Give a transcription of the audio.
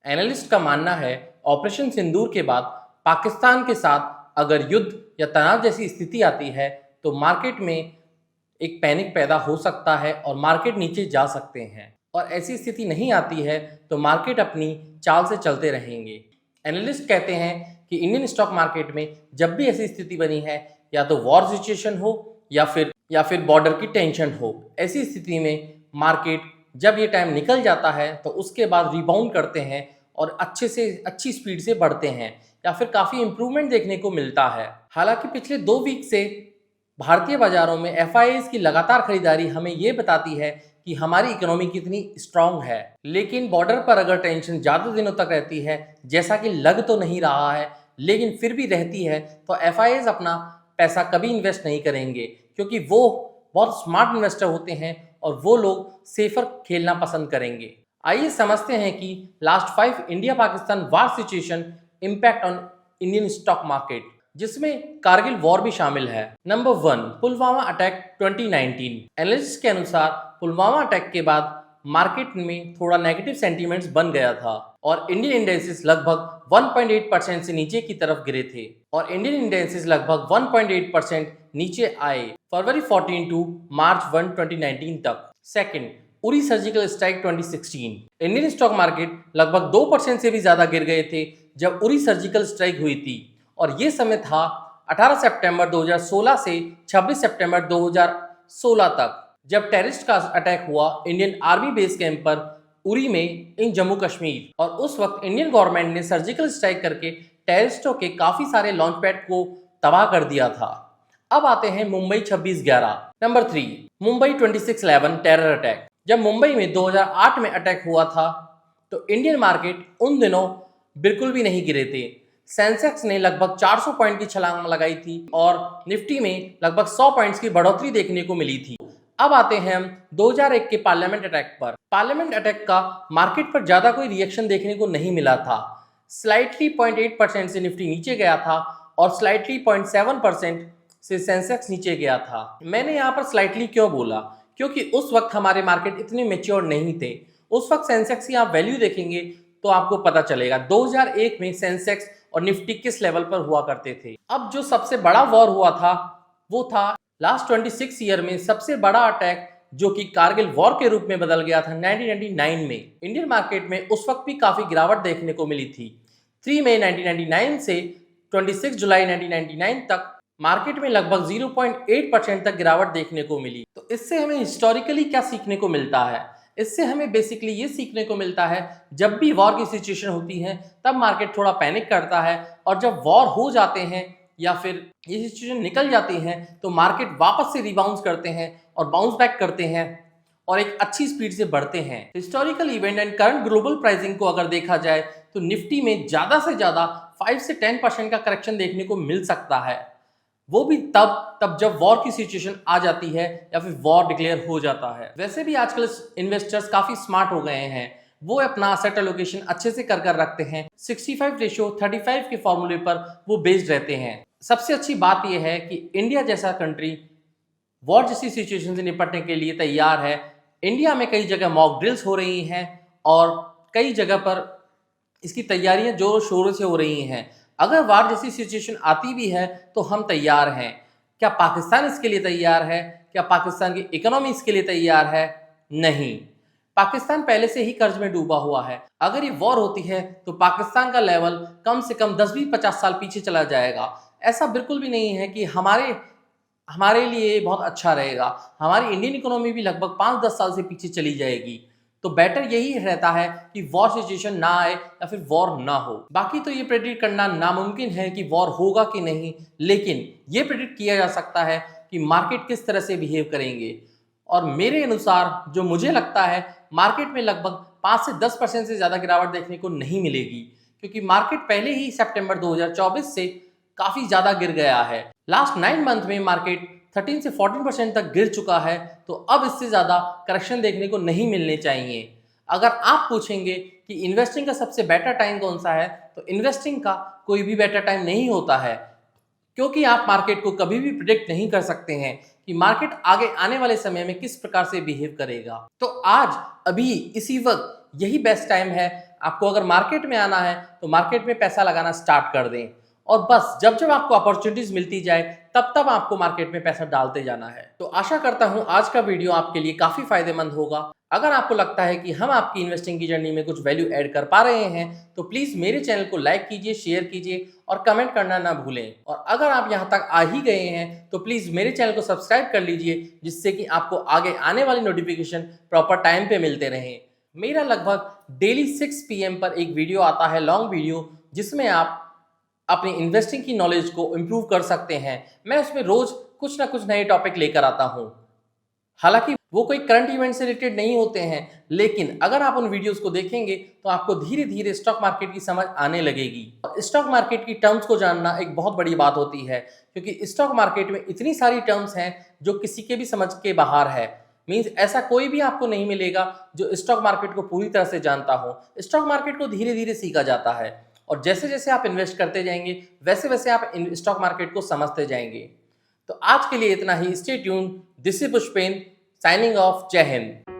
Analyst का मानना है ऑपरेशन सिंदूर के बाद पाकिस्तान के साथ अगर युद्ध या तनाव जैसी स्थिति आती है तो मार्केट में एक पैनिक पैदा हो सकता है और मार्केट नीचे जा सकते हैं, और ऐसी स्थिति नहीं आती है तो मार्केट अपनी चाल से चलते रहेंगे। एनालिस्ट कहते हैं कि इंडियन स्टॉक मार्केट में जब भी ऐसी स्थिति बनी है, या तो वॉर सिचुएशन हो या फिर बॉर्डर की टेंशन हो, ऐसी स्थिति में मार्केट जब ये टाइम निकल जाता है तो उसके बाद रिबाउंड करते हैं और अच्छी स्पीड से बढ़ते हैं, या फिर काफ़ी इंप्रूवमेंट देखने को मिलता है। हालांकि पिछले 2 वीक से भारतीय बाजारों में एफआईआईज़ की लगातार खरीदारी हमें ये बताती है कि हमारी इकोनॉमी कितनी स्ट्रांग है। लेकिन बॉर्डर पर अगर टेंशन ज़्यादा दिनों तक रहती है, जैसा कि लग तो नहीं रहा है लेकिन फिर भी रहती है, तो एफआईआईज़ अपना पैसा कभी इन्वेस्ट नहीं करेंगे, क्योंकि वो बहुत स्मार्ट इन्वेस्टर होते हैं और वो लोग सेफर खेलना पसंद करेंगे। आइए समझते हैं कि last 5 India Pakistan war situation impact on Indian stock market, जिसमें कारगिल वॉर भी शामिल है। Number 1, Pulwama attack 2019। एनालिस्ट के अनुसार पुलवामा अटैक के बाद मार्केट में थोड़ा नेगेटिव सेंटीमेंट्स बन गया था और इंडियन इंडेक्सेस लगभग 1.8% से नीचे की तरफ गिरे थे, और इंडियन इंडेक्सेस लगभग 1.8% नीचे आए फरवरी 14 टू मार्च 1 2019 तक। Second, Uri surgical strike 2016। Indian stock market लगभग 2% से भी ज्यादा गिर गए थे जब उरी सर्जिकल स्ट्राइक हुई थी, और ये समय था 18 सितंबर 2016 से 26 सितंबर 2016 तक, जब टेररिस्ट का अटैक हुआ इंडियन आर्मी बेस कैंप पर उरी में इन जम्मू कश्मीर, और उस वक्त इंडियन गवर्नमेंट ने सर्जिकल स्ट्राइक करके टेररिस्टों के काफी सारे लॉन्च पैड को तबाह कर दिया था। अब आते हैं Mumbai 26/11। Number 3, Mumbai 26/11 terror attack. जब मुंबई में 2008 में अटैक हुआ था तो इंडियन मार्केट उन दिनों बिल्कुल भी नहीं गिरे थे। सेंसेक्स ने लगभग 400 पॉइंट की छलांग लगाई थी और निफ्टी में लगभग 100 पॉइंट्स की बढ़ोतरी देखने को मिली थी। अब आते हैं हम 2001 के पार्लियामेंट अटैक पर। पार्लियामेंट अटैक का मार्केट पर ज्यादा कोई रिएक्शन देखने को नहीं मिला था। स्लाइटली 0.8% से निफ्टी नीचे गया था और स्लाइटली 0.7% से सेंसेक्स नीचे गया था। मैंने यहाँ पर स्लाइटली क्यों बोला, क्योंकि उस वक्त हमारे मार्केट इतने मेच्योर नहीं थे। उस वक्त सेंसेक्स की आप वैल्यू देखेंगे तो आपको पता चलेगा 2001 में सेंसेक्स और निफ्टी किस लेवल पर हुआ करते थे। अब जो सबसे बड़ा वॉर हुआ था वो था लास्ट 26 ईयर में सबसे बड़ा अटैक, जो कि कारगिल वॉर के रूप में बदल गया था 1999 में। इंडियन मार्केट में उस वक्त भी काफी गिरावट देखने को मिली थी। 3 मई 1999 से 26 जुलाई 1999 तक मार्केट में लगभग 0.8% तक गिरावट देखने को मिली। तो इससे हमें हिस्टोरिकली क्या सीखने को मिलता है? इससे हमें बेसिकली ये सीखने को मिलता है, जब भी वॉर की सिचुएशन होती है तब मार्केट थोड़ा पैनिक करता है, और जब वॉर हो जाते हैं या फिर ये सिचुएशन निकल जाती है तो मार्केट वापस से रिबाउंस करते हैं और बाउंस बैक करते हैं और एक अच्छी स्पीड से बढ़ते हैं। Historical event and current global pricing को अगर देखा जाए तो निफ्टी में ज्यादा से ज्यादा 5 से 10% का करेक्शन देखने को मिल सकता है, वो भी तब जब वॉर की सिचुएशन आ जाती है या फिर वॉर डिक्लेयर हो जाता है। वैसे भी आजकल इन्वेस्टर्स काफी स्मार्ट हो गए हैं, वो अपना असेट एलोकेशन अच्छे से कर रखते हैं। 65:35 के फॉर्मूले पर वो बेस्ड रहते हैं। सबसे अच्छी बात यह है कि इंडिया जैसा कंट्री वॉर जैसी सिचुएशन से निपटने के लिए तैयार है। इंडिया में कई जगह मॉक ड्रिल्स हो रही हैं और कई जगह पर इसकी तैयारियां जोरों शोरों से हो रही हैं। अगर वार जैसी सिचुएशन आती भी है तो हम तैयार हैं। क्या पाकिस्तान इसके लिए तैयार है? क्या पाकिस्तान की इकोनॉमी इसके लिए तैयार है? नहीं। पाकिस्तान पहले से ही कर्ज में डूबा हुआ है। अगर ये वॉर होती है तो पाकिस्तान का लेवल कम से कम 10-50 साल पीछे चला जाएगा। ऐसा बिल्कुल भी नहीं है कि हमारे लिए बहुत अच्छा रहेगा। हमारी इंडियन इकोनॉमी भी लगभग 5-10 साल से पीछे चली जाएगी। तो बेटर यही रहता है कि वॉर सिचुएशन ना आए या फिर वॉर ना हो। बाकी तो ये प्रेडिक्ट करना नामुमकिन है कि वॉर होगा कि नहीं, लेकिन ये प्रेडिक्ट किया जा सकता है कि मार्केट किस तरह से बिहेव करेंगे। और मेरे अनुसार जो मुझे लगता है, मार्केट में लगभग 5 से 10% से ज्यादा गिरावट देखने को नहीं मिलेगी, क्योंकि मार्केट पहले ही सितंबर 2024 से काफी ज्यादा गिर गया है। लास्ट 9 मंथ में मार्केट 13 से 14% तक गिर चुका है, तो अब इससे ज्यादा करेक्शन देखने को नहीं मिलने चाहिए। अगर आप पूछेंगे कि इन्वेस्टिंग का सबसे बेटर टाइम कौन सा है, तो इन्वेस्टिंग का कोई भी बेटर टाइम नहीं होता है, क्योंकि आप मार्केट को कभी भी प्रिडिक्ट नहीं कर सकते हैं कि मार्केट आगे आने वाले समय में किस प्रकार से बिहेव करेगा। तो आज अभी इसी वक्त यही बेस्ट टाइम है आपको अगर मार्केट में आना है तो मार्केट में पैसा लगाना स्टार्ट कर दें और बस जब जब आपको अपॉर्चुनिटीज मिलती जाए तब तब आपको मार्केट में पैसा डालते जाना है। तो आशा करता हूं आज का वीडियो आपके लिए काफी फायदेमंद होगा। अगर आपको लगता है कि हम आपकी इन्वेस्टिंग की जर्नी में कुछ वैल्यू ऐड कर पा रहे हैं तो प्लीज मेरे चैनल को लाइक कीजिए, शेयर कीजिए और कमेंट करना ना भूलें। और अगर आप यहां तक आ ही गए हैं तो प्लीज मेरे चैनल को सब्सक्राइब कर लीजिए, जिससे कि आपको आगे आने वाली नोटिफिकेशन प्रॉपर टाइम पे मिलते रहें। मेरा लगभग डेली 6 PM पर एक वीडियो आता है, लॉन्ग वीडियो, जिसमें आप अपनी इन्वेस्टिंग की नॉलेज को इम्प्रूव कर सकते हैं। मैं उसमें रोज कुछ ना कुछ नए टॉपिक लेकर आता हूं। हालांकि वो कोई करंट इवेंट से रिलेटेड नहीं होते हैं, लेकिन अगर आप उन वीडियोस को देखेंगे तो आपको धीरे धीरे स्टॉक मार्केट की समझ आने लगेगी। स्टॉक मार्केट की टर्म्स को जानना एक बहुत बड़ी बात होती है, क्योंकि स्टॉक मार्केट में इतनी सारी टर्म्स हैं जो किसी के भी समझ के बाहर है। मींस ऐसा कोई भी आपको नहीं मिलेगा जो स्टॉक मार्केट को पूरी तरह से जानता हो। स्टॉक मार्केट को धीरे धीरे सीखा जाता है और जैसे जैसे आप इन्वेस्ट करते जाएंगे वैसे वैसे आप स्टॉक मार्केट को समझते जाएंगे। तो आज के लिए इतना ही। Stay tuned. This is Pushpen signing off. जय हिंद।